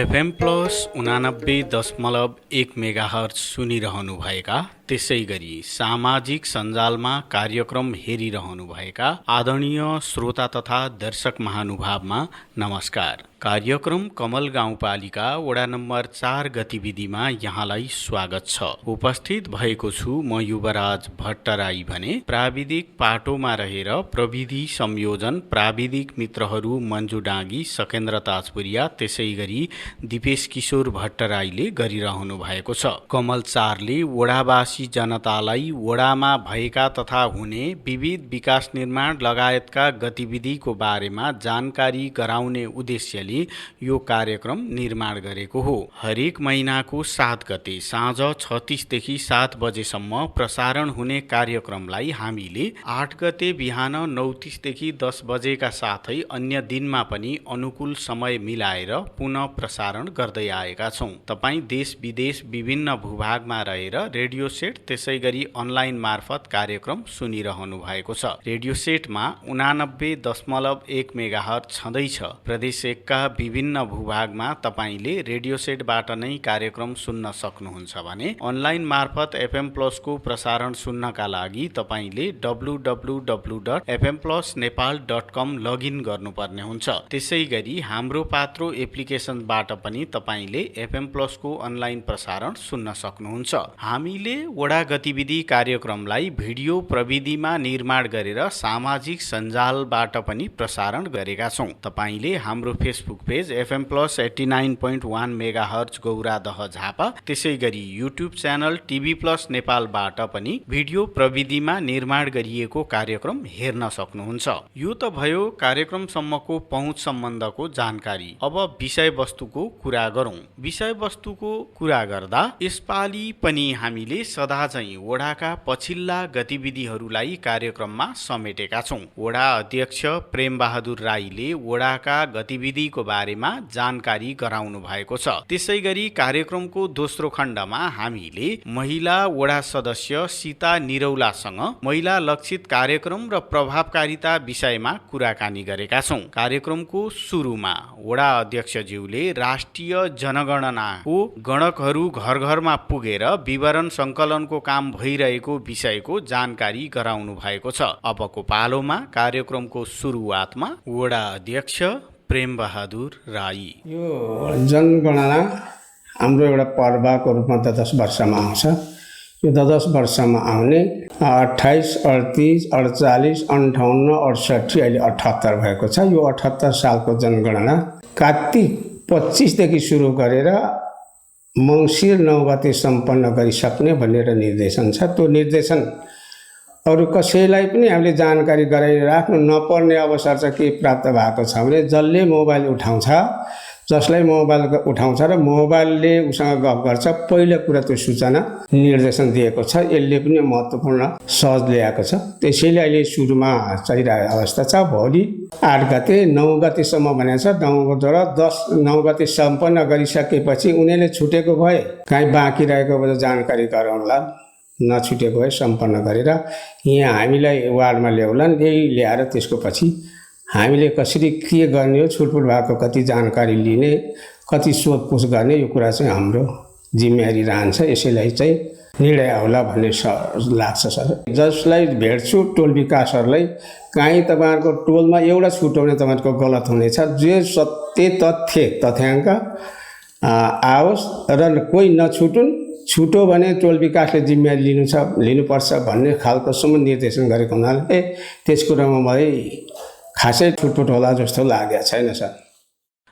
FM plus 89.1 megahertz सुनिरहनुभएका त्यसै गरी सामाजिक सञ्जालमा कार्यक्रम हेरिरहनुभएका आदरणीय श्रोता तथा दर्शक महानुभावमा नमस्कार। कार्यक्रम कमल गाउँपालिका वडा नम्बर 4 गतिविधिमा यहाँलाई स्वागत छ। उपस्थित भएको छु म युवराज भट्टराई भने प्राविधिक पाटोमा रहेर प्रविधि संयोजन प्राविधिक मित्रहरू मन्जु डाँगी सकेन्द्र ताजपुरिया त्यसै गरी दिपेश किशोर भट्टराईले गरिरहनु भएको छ। कमल 4ले वडावासी जनतालाई वडामा भएका तथा हुने विविध विकास निर्माण लगायतका गतिविधिको बारेमा जानकारी गराउने उद्देश्यले यो कार्यक्रम निर्माण गरेको हो। हरेक महिनाको 7 गते साँझ 6:30 देखि 7 बजेसम्म प्रसारण हुने कार्यक्रमलाई हामीले 8 गते बिहान 9:30 देखि 10 बजेका साथै अन्य दिनमा पनि अनुकूल समय मिलाएर पुनः प्रसारण गर्दै आएका छौं। तपाई देश विदेश विभिन्न भूभागमा रहेर रेडियो सेट त्यसै गरी अनलाइन मार्फत कार्यक्रम सुनिरहनु भएको छ। रेडियो सेटमा 89.1 मेगाहर्ज छँदैछ। प्रदेश 1 का विभिन्न भूभागमा तपाईले रेडियो सेटबाट नै कार्यक्रम सुन्न सक्नुहुन्छ भने अनलाइन मार्फत एफएम प्लस को प्रसारण सुन्नका लागि तपाईले www.fmplusnepal.com लगइन गर्नुपर्ने हुन्छ। त्यसै गरी हाम्रो पात्रो एप्लिकेसनबाट पनि तपाईले एफएम प्लस को अनलाइन प्रसारण सुन्न सक्नुहुन्छ। हामीले वडा गतिविधि कार्यक्रमलाई भिडियो प्रविधिमा निर्माण गरेर सामाजिक सञ्जालबाट पनि प्रसारण गरेका छौं। तपाईले हाम्रो Facebook page FM plus 89.1 megahertz Gauradaha Jhapa त्यसै गरी युट्युब च्यानल टिभी प्लस नेपालबाट पनि भिडियो प्रविधिमा निर्माण गरिएको कार्यक्रम हेर्न सक्नुहुन्छ। यो त भयो कार्यक्रमसम्मको पहुँच सम्बन्धको जानकारी। अब विषयवस्तुको कुरा गरौँ। विषयवस्तुको कुरा गर्दा यसपालि पनि हामीले सदाझैं वडाका पछिल्ला गतिविधिहरूलाई कार्यक्रममा समेटेका छौं। वडा अध्यक्ष प्रेम बहादुर राईले वडाका गतिविधिको बारेमा जानकारी गराउनु भएको छ। त्यसै गरी कार्यक्रमको दोस्रो खण्डमा हामीले महिला वडा सदस्य सीता निरौलासँग महिला लक्षित कार्यक्रम र प्रभावकारिता विषयमा कुराकानी गरेका छौं। कार्यक्रमको सुरुमा वडा अध्यक्षज्यूले राष्ट्रिय जनगणनाको गणकहरू घर घरमा पुगेर विवरण संकलनको काम भइरहेको विषयको जानकारी गराउनु भएको छ। अबको पालोमा कार्यक्रमको सुरुवातमा वडा अध्यक्ष प्रेम बहादुर राई। यो जनगणना हाम्रो एउटा पर्वको रूपमा 10 वर्षमा आउँछ। यो 10 वर्षमा आउने 28, 38, 48, 58, 68 अहिले 78 भएको छ। यो 78 सालको जनगणना कार्तिक 25 देखि सुरु गरेर मङ्सिर 9 गते सम्पन्न गरिसक्ने भनेर निर्देशन छ। त्यो निर्देशन अरू कसैलाई पनि हामीले जानकारी गराइराख्नु नपर्ने अवसर चाहिँ के प्राप्त भएको छ भने जसले मोबाइल उठाउँछ, जसलाई मोबाइल उठाउँछ र मोबाइलले उसँग गफ गर्छ, पहिलो कुरा त्यो सूचना निर्देशन दिएको छ। यसले पनि महत्त्वपूर्ण सहज ल्याएको छ। त्यसैले अहिले सुरुमा चलिरहेको अवस्था छ। भोलि 8 गते 9 गतेसम्म भनेको छ। 9 गते सम्पन्न गरिसकेपछि उनीहरूले छुटेको भए कहीँ बाँकी रहेको भए जानकारी गराउला, नछुटेको भए सम्पन्न गरेर यहाँ हामीलाई वार्डमा ल्याउलान्। यही ल्याएर त्यसको पछि हामीले कसरी के गर्ने हो, छुटपुट भएको कति जानकारी लिने, कति सोधपुछ गर्ने, यो कुरा चाहिँ हाम्रो जिम्मेवारी रहन्छ। यसैलाई चाहिँ निर्णय होला भन्ने लाग्छ सर। जसलाई भेट्छु टोल विकासहरूलाई, काहीँ तपाईँहरूको टोलमा एउटा छुट्याउने तपाईँहरूको गलत हुनेछ। जे सत्य तथ्याङ्क आओस् र कोही नछुटुन्, छुटो भने टोल विकासले जिम्मेवारी लिनुपर्छ भन्ने खालकोसम्म निर्देशन गरेको हुनाले त्यस कुरामा मलाई खासै छुटपुट होला जस्तो लागेको छैन सर।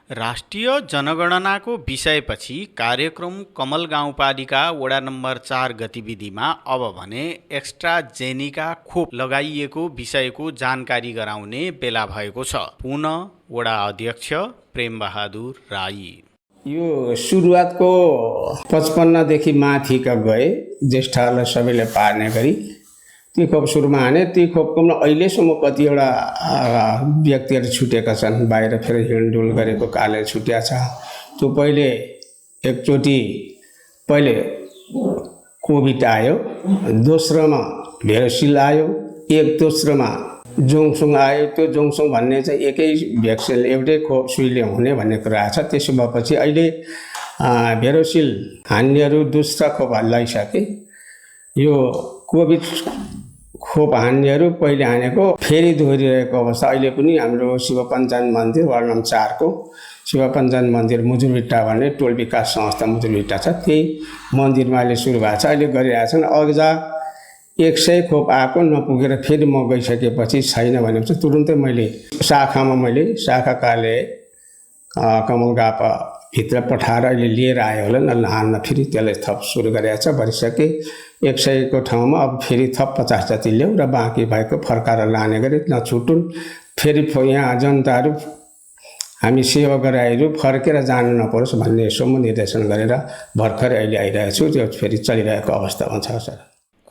राष्ट्रिय जनगणनाको विषयपछि कार्यक्रम कमल गाउँपालिका वडा नम्बर 4 गतिविधिमा अब भने एक्स्ट्राजेनिका खोप लगाइएको विषयको जानकारी गराउने बेला भएको छ। पुनः वडा अध्यक्ष प्रेम बहादुर राई। यो सुरुवातको 55 देखि माथिका गए ज्येष्ठहरूलाई सबैले पार्ने गरी ती खोप सुरुमा हाने। ती खोपकोमा अहिलेसम्म कतिवटा व्यक्तिहरू छुटेका छन्, बाहिर फेरि हिँडडुल गरेको कारणले छुट्या छ। त्यो पहिले कोभिड आयो, दोस्रोमा भेरोसिल आयो, दोस्रोमा जोङसुङ आयो। त्यो जोङसुङ भन्ने चाहिँ एकै भ्याक्सिन एउटै खोप सुईले हुने भन्ने कुरा आएको छ। त्यसो भएपछि अहिले भेरोसिल हान्नेहरू दोस्रो खोप लगाइसके। यो कोभिड खोप हान्नेहरू पहिले हानेको फेरि दोहोरिरहेको अवस्था। अहिले पनि हाम्रो शिव पञ्चायत मन्दिर वार्ड नम्बर 4 को शिव पञ्चायत मन्दिर मुजुरभिट्टा भन्ने टोल विकास संस्था मुजुरभिट्टा छ, त्यही मन्दिरमा अहिले सुरु भएको छ। अहिले गरिरहेछन्। अघिजा 100 खोप आएको नपुगेर फेरि म गइसकेपछि छैन भनेपछि तुरुन्तै मैले शाखा कार्यालय कमलगापा भित्र पठाएर अहिले लिएर आयो होला न, हान्न फेरि त्यसलाई थप सुरु गरेको छ। भरिसके 100 को ठाउँमा अब फेरि थप 50 जति ल्याऊ र बाँकी भएको फर्काएर लाने गरी नछुटुन्। फेरि यहाँ जनताहरू हामी सेवा गराइहरू फर्केर जानु नपरोस् भन्ने यसोमा निर्देशन गरेर भर्खरै अहिले आइरहेको छु। त्यो फेरि चलिरहेको अवस्थामा छ सर।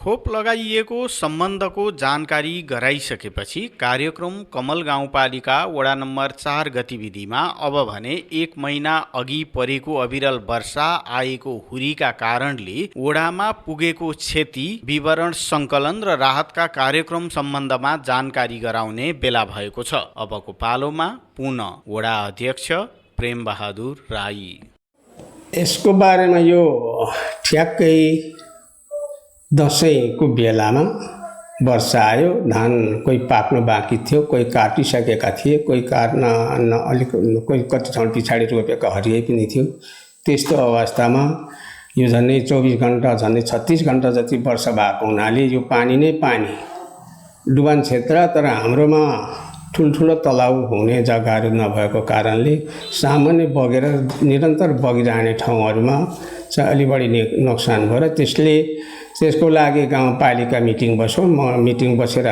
खोप लगाइएको सम्बन्धको जानकारी गराइसकेपछि कार्यक्रम कमल गाउँपालिका वडा नम्बर 4 गतिविधिमा अब भने 1 महिना अघि परेको अविरल वर्षा आएको हुरीका कारणले वडामा पुगेको क्षति विवरण सङ्कलन र राहतका कार्यक्रम सम्बन्धमा जानकारी गराउने बेला भएको छ। अबको पालोमा पुनः वडा अध्यक्ष प्रेम बहादुर राई। यसको बारेमा यो ठ्याक्कै दसैँको बेलामा वर्षा आयो। धान कोही पाक्नु बाँकी थियो, कोही काटिसकेका थिए, कोही काट्न अलिक कोही कति ठाउँ पछाडि रोपेका हरियै पनि थियो। त्यस्तो अवस्थामा यो झन्डै 24 घन्टा झन्डै 36 घन्टा जति वर्षा भएको हुनाले यो पानी नै पानी डुबान क्षेत्र। तर हाम्रोमा ठुल्ठुलो तलाउ हुने जग्गाहरू नभएको कारणले सामान्य बगेर निरन्तर बगिरहने ठाउँहरूमा चाहिँ अलि बढी नोक्सान भयो र त्यसको लागि गाउँपालिका मिटिङ बस्यो। मिटिङ बसेर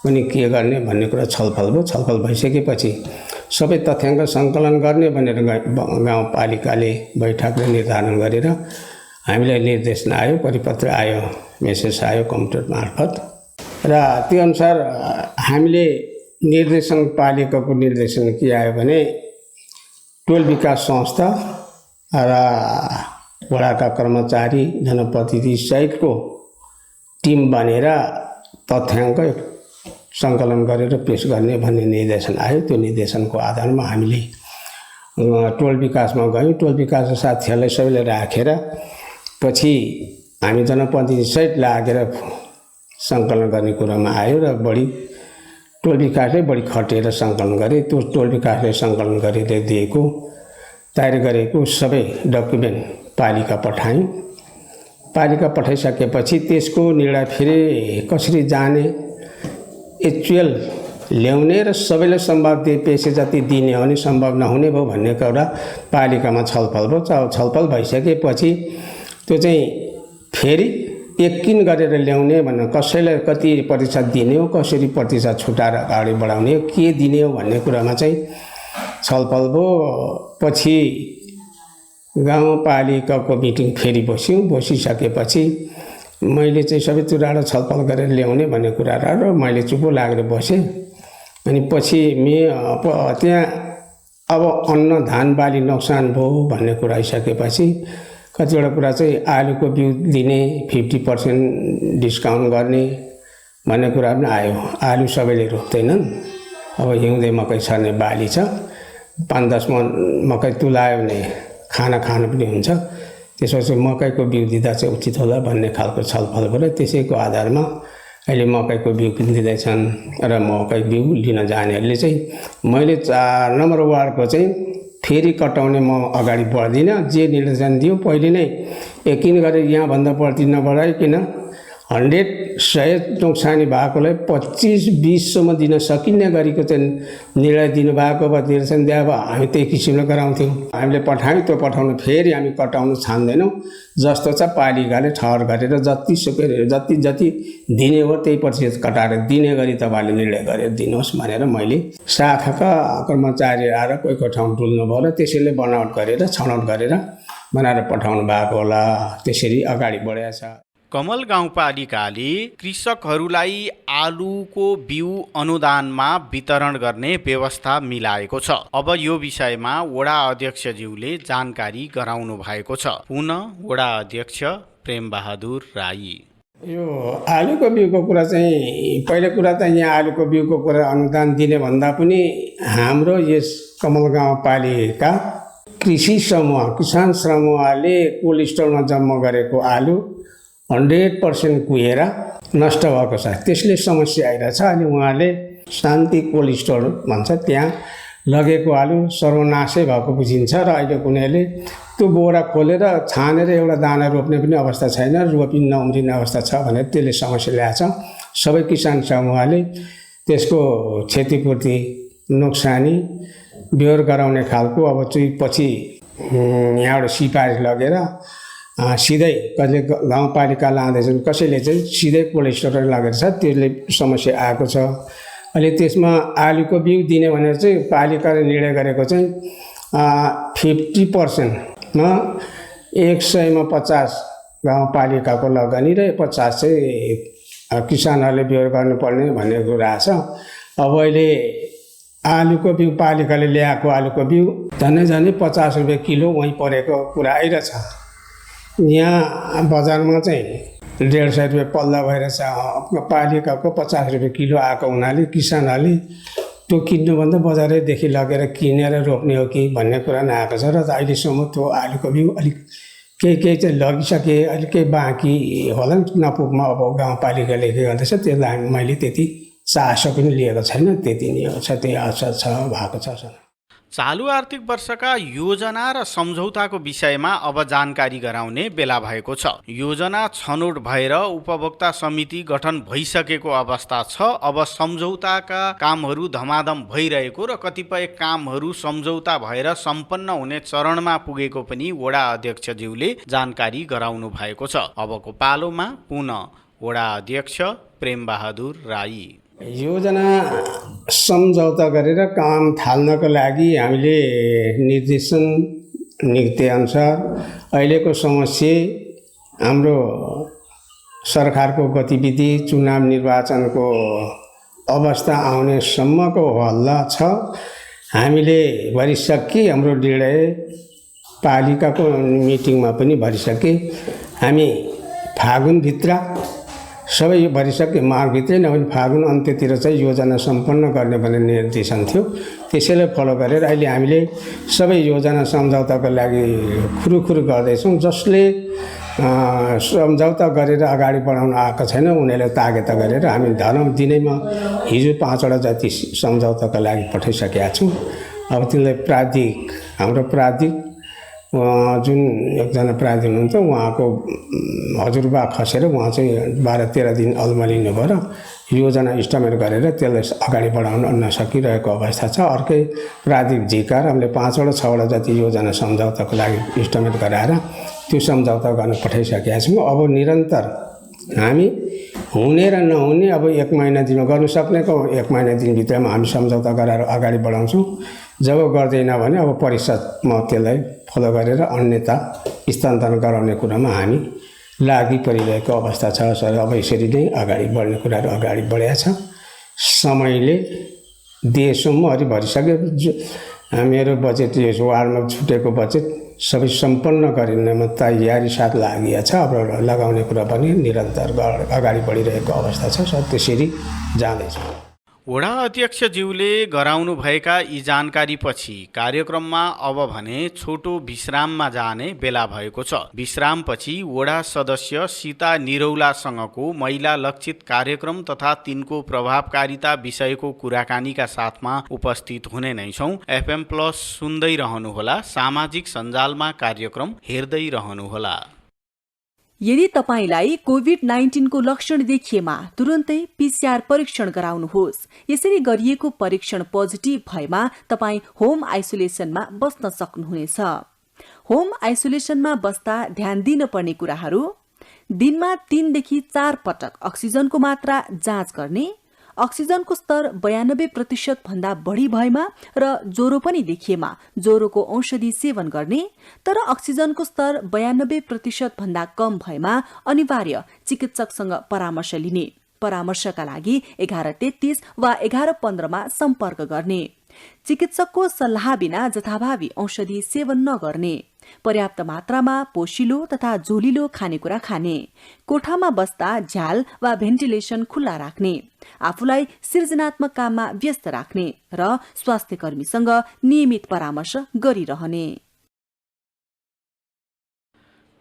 पनि के गर्ने भन्ने कुरा छलफल भयो। छलफल भइसकेपछि सबै तथ्याङ्क सङ्कलन गर्ने भनेर गाउँपालिकाले बैठकले निर्धारण गरेर हामीलाई निर्देशन आयो, परिपत्र आयो, मेसेज आयो कम्प्युटर मार्फत र त्यो अनुसार हामीले निर्देशन पालिकाको निर्देशन के आयो भने टोल विकास संस्था र वडाका कर्मचारी जनप्रतिनिधि सहितको टिम बनेर तथ्याङ्क सङ्कलन गरेर पेश गर्ने भन्ने निर्देशन आयो। त्यो निर्देशनको आधारमा हामीले टोल विकासमा गयौँ। टोल विकासका साथीहरूलाई सबैले राखेर पछि हामी जनप्रतिनिधि सहित लागेर सङ्कलन गर्ने कुरामा आयो र बढी टोल विकासले बढी खटेर सङ्कलन गरे। त्यो टोल विकासले सङ्कलन गरेर दिएको तयार गरेको सबै डकुमेन्ट पालिका पठायौँ। पालिका पठाइसकेपछि त्यसको निर्णय फेरि कसरी जाने, एक्चुअल ल्याउने र सबैलाई सम्भव पैसा जति दिने हो नि सम्भव नहुने भयो भन्ने कुरा पालिकामा छलफल भयो। छलफल भइसकेपछि त्यो चाहिँ फेरि एकिन गरेर ल्याउने भनेर कसैलाई कति प्रतिशत दिने हो, कसरी प्रतिशत छुटाएर अगाडि बढाउने हो, के दिने हो भन्ने कुरामा चाहिँ छलफल भयो। पछि गाउँपालिकाको मिटिङ फेरि बसिसकेपछि मैले चाहिँ सबै कुराहरू छलफल गरेर ल्याउने भन्ने कुराहरू र मैले चुप लागेर बसेँ। अनि पछि त्यहाँ अब अन्न धान बाली नोक्सान भयो भन्ने कुरा आइसकेपछि कतिवटा कुरा चाहिँ आलुको बिउ दिने 50% डिस्काउन्ट गर्ने भन्ने कुरा पनि आयो। आलु सबैले रोप्दैनन्। अब हिउँदे मकै छर्ने बाली छ, 5-10 मन मकै तुलायो भने खाना खानु पनि हुन्छ। त्यसपछि मकैको बिउ दिँदा चाहिँ उचित होला भन्ने खालको छलफल भयो। त्यसैको आधारमा अहिले मकैको बिउ पनि दिँदैछन् र मकै बिउ लिन जानेहरूले चाहिँ मैले 4 नम्बर वार्डको चाहिँ फेरि कटाउने म अगाडि बढ्दिनँ। जे निर्देशन दियो पहिले नै यकिन गरेर यहाँभन्दा बढ्ती नबढाइकन 100 नोक्सानी भएकोलाई 25-20सम्म दिन सकिने गरीको चाहिँ निर्णय दिनुभएको भए निर्देशन दिए भए हामी त्यही किसिमले गराउँथ्यौँ। हामीले पठायौँ, त्यो पठाउनु फेरि हामी कटाउनु छान्दैनौँ। जस्तो छ पालिकाले ठहर गरेर जति दिने हो त्यही प्रतिशत कटाएर दिने गरी तपाईँले निर्णय गरेर दिनुहोस् भनेर मैले शाखाका कर्मचारी आएर कोहीको ठाउँ डुल्नु भयो र त्यसैले बनावट गरेर छनौट गरेर बनाएर पठाउनु भएको होला। त्यसरी अगाडि बढेको छ। कमल गाउँपालिकाले कृषकहरूलाई आलुको बिउ अनुदानमा वितरण गर्ने व्यवस्था मिलाएको छ। अब यो विषयमा वडा अध्यक्षज्यूले जानकारी गराउनु भएको छ। पुनः वडा अध्यक्ष प्रेम बहादुर राई। यो आलुको बिउको कुरा चाहिँ पहिलो कुरा त यहाँ आलुको बिउको कुरा अनुदान दिने भन्दा पनि हाम्रो यस कमल गाउँपालिका कृषि समूह किसान समूहले कोल्ड स्टोरमा जम्मा गरेको आलु 100% कुहेर नष्ट भएको छ। त्यसले समस्या आइरहेछ। अनि उहाँले शान्ति कोल्ड स्टोर भन्छ, त्यहाँ लगेको आलु सर्वनाशै भएको बुझिन्छ र अहिले कुनैले त्यो बोरा खोलेर छानेर एउटा दाना रोप्ने पनि अवस्था छैन, रोपी नउम्रिने अवस्था छ भनेर त्यसले समस्या ल्याएछ। सबै किसान समूहले त्यसको क्षतिपूर्ति नोक्सानी बेहोर गराउने खालको अब चाहिँ पछि यहाँबाट सिफारिस लगेर सिधै कसले गाउँपालिका लाँदैछन्, कसैले चाहिँ सिधै कोल्ड स्टोर लगेर छ, त्यसले समस्या आएको छ। अहिले त्यसमा आलुको बिउ दिने भनेर चाहिँ पालिकाले निर्णय गरेको चाहिँ 50%मा 100मा 50 गाउँपालिकाको लगानी र 50 चाहिँ किसानहरूले बेहोर गर्नुपर्ने भन्ने कुरा छ। अब अहिले आलुको बिउ पालिकाले ल्याएको आलुको बिउ झनै 50 रुपियाँ किलो वहीँ परेको कुरा आइरहेछ। यहाँ बजारमा चाहिँ 150 रुपियाँ पल्ला भएर पालिकाको 50 रुपियाँ किलो आएको हुनाले किसानहरूले त्यो किन्नुभन्दा बजारैदेखि लगेर किनेर रोप्ने हो कि भन्ने कुरा नआएको छ। र अहिलेसम्म त्यो आलुको बिउ अलिक केही चाहिँ लगिसके, अलिक केही बाँकी होला नपुगमा अब गाउँपालिकाले के गर्दैछ त्यसलाई मैले त्यति चासो पनि लिएको छैन। त्यति नै हो, त्यही असर छ भएको छ। चालु आर्थिक वर्षका योजना र सम्झौताको विषयमा अब जानकारी गराउने बेला भएको छ। योजना छनौट भएर उपभोक्ता समिति गठन भइसकेको अवस्था छ। अब सम्झौताका कामहरू धमाधम भइरहेको र कतिपय कामहरू सम्झौता भएर सम्पन्न हुने चरणमा पुगेको पनि वडा अध्यक्षज्यूले जानकारी गराउनु भएको छ। अबको पालोमा पुनः वडा अध्यक्ष प्रेमबहादुर राई। योजना सम्झौता गरेर काम थाल्नको लागि हामीले निर्देशन नीतिअनुसार अहिलेको समस्या हाम्रो सरकारको गतिविधि चुनाव निर्वाचनको अवस्था आउने सम्मको हल्ला छ। हामीले भरिसके हाम्रो निर्णय पालिकाको मिटिङमा पनि भरिसके। हामी फागुनभित्र सबै यो भरिसके, माघभित्रै नभए फागुन अन्त्यतिर चाहिँ योजना सम्पन्न गर्ने भन्ने निर्देशन थियो। त्यसैले फलो गरेर अहिले हामीले सबै योजना सम्झौताको लागि खुरुखुरु गर्दैछौँ। जसले सम्झौता गरेर अगाडि बढाउन आएको छैन उनीहरूले तागेता गरेर हामी धन दिनैमा हिजो 5वटा जति सम्झौताको लागि पठाइसकेका छौँ। अब तिनलाई प्राधिक हाम्रो प्राधिक जुन एकजना प्राधिक हुनुहुन्छ उहाँको हजुरबा खसेर उहाँ चाहिँ 12-13 दिन अल्मलिनु भयो र योजना इस्टिमेट गरेर त्यसलाई अगाडि बढाउन नसकिरहेको अवस्था छ। अर्कै प्राधिक झिकार हामीले 5-6वटा जति योजना सम्झौताको लागि इस्टिमेट गराएर त्यो सम्झौता गर्न पठाइसकेका छौँ। अब निरन्तर हामी हुने र नहुने अब 1 महिना दिनमा गर्नु सक्नेको 1 महिना दिनभित्रमा हामी सम्झौता गराएर अगाडि बढाउँछौँ। जब गर्दैन भने अब परिषदमा त्यसलाई फलो गरेर अन्यथा स्थानान्तरण गराउने कुरामा हामी लागि परिरहेको अवस्था छ। सर अब यसरी नै अगाडि बढ्ने कुराहरू अगाडि बढेको छ। समयले देशसम्महरू भरिसक्यो। मेरो बजेट यो वार्डमा छुटेको बजेट सबै सम्पन्न गरिनेमा तयारी साथ लागि छ। अब लगाउने कुरा पनि निरन्तर अगाडि बढिरहेको अवस्था छ। सर त्यसरी जाँदैछ। वडा अध्यक्षज्यूले गराउनु भएका यी जानकारीपछि कार्यक्रममा अब भने छोटो विश्राममा जाने बेला भएको छ। विश्रामपछि वडा सदस्य सीता निरौलासँगको महिला लक्षित कार्यक्रम तथा तिनको प्रभावकारिता विषयको कुराकानीका साथमा उपस्थित हुने नै छौँ। FM प्लस सुन्दै रहनुहोला, सामाजिक सञ्जालमा कार्यक्रम हेर्दै रहनुहोला। यदि तपाईलाई कोभिड-19 को लक्षण देखिएमा तुरुन्तै PCR परीक्षण गराउनुहोस्। यसरी गरिएको परीक्षण पोजिटिभ भएमा तपाई होम आइसोलेसनमा बस्न सक्नुहुनेछ। होम आइसोलेसनमा बस्दा ध्यान दिन पर्ने कुराहरू: दिनमा 3 देखि 4 पटक अक्सिजनको मात्रा जाँच गर्ने, अक्सिजनको स्तर 92% भन्दा बढी भएमा र ज्वरो पनि देखिएमा ज्वरोको औषधि सेवन गर्ने, तर अक्सिजनको स्तर 92% भन्दा कम भएमा अनिवार्य चिकित्सकसँग परामर्श लिने। परामर्शका लागि 1133 वा 1115 सम्पर्क गर्ने। चिकित्सकको सल्लाह बिना जथाभावी औषधि सेवन नगर्ने। पर्याप्त मात्रामा पोषिलो तथा झोलिलो खानेकुरा खाने। कोठामा बस्दा झ्याल वा भेन्टिलेसन खुल्ला राख्ने। आफूलाई सृजनात्मक काममा व्यस्त राख्ने र स्वास्थ्य कर्मीसँग नियमित परामर्श गरिरहने।